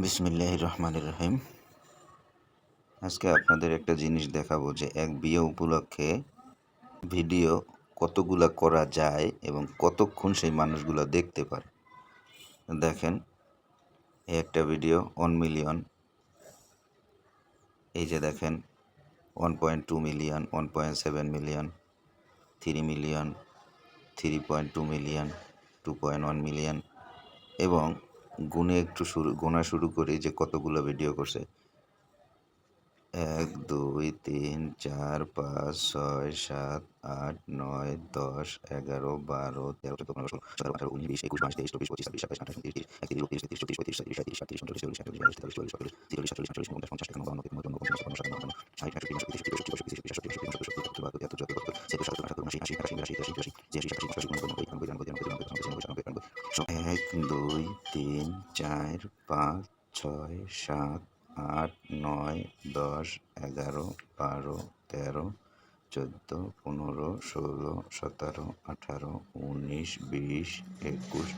বিসমিল্লাহির রহমানির রহিম। আজকে আপনাদের একটা জিনিস দেখাবো যে এক বিয়ে উপলক্ষে ভিডিও কতগুলা করা যায় এবং কতক্ষণ সেই মানুষগুলো দেখতে পারে। দেখেন, এই একটা ভিডিও 1 মিলিয়ন, এই যে দেখেন 1.2 million, 1.7 million, 3 million, 3.2 million, 2.1 million এবং গোনা শুরু করি যে কতগুলো ভিডিও করছে। 1 2 3 4 5 6 7 8 9 10 11 12 13 14 15 16 17 18 19 20 21 22 23 24 25 26 27 28 29 30 31 32 33 34 35 36 37 38 39 1 2 3 4 5 6 7 8 9 10 11 12 13 14 15 16 17 18 19 20 21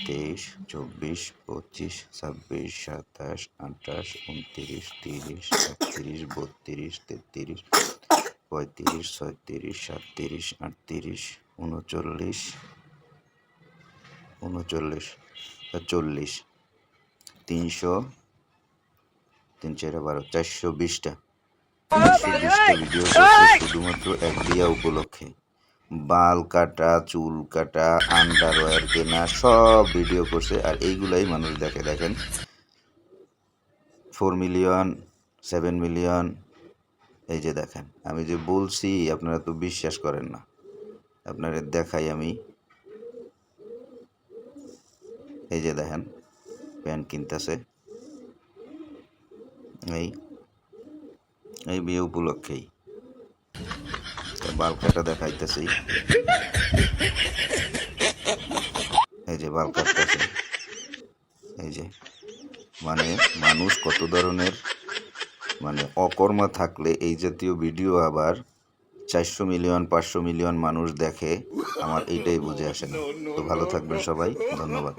23 24 25 26 27 28 29 30 31 32 33 35 36 37 38 39 39 40 300 3 4 12 420টা ভিডিও করছে শুধুমাত্র এক বিয়া উপলক্ষে। বাল কাটা, চুল কাটা, আন্ডারওয়্যার কেনা সব ভিডিও করছে, আর এইগুলাই মানুষ দেখে। দেখেন 4 মিলিয়ন, 7 মিলিয়ন। এই যে দেখেন, আমি যে বলছি আপনারা তো বিশ্বাস করেন না। আপনারা দেখাই আমি, এই যে দেখেন প্যান্ট কিনতেছে এই বিয়ে উপলক্ষেই। বাল কাটা দেখাইতেছি, এই যে বাল কাটতেছে। এই যে মানে মানুষ কত ধরনের অকর্মা থাকলে এই জাতীয় ভিডিও আবার 400 মিলিয়ন 500 মিলিয়ন মানুষ দেখে, আমার এইটাই বুঝে আসে না। তো ভালো থাকবেন সবাই, ধন্যবাদ।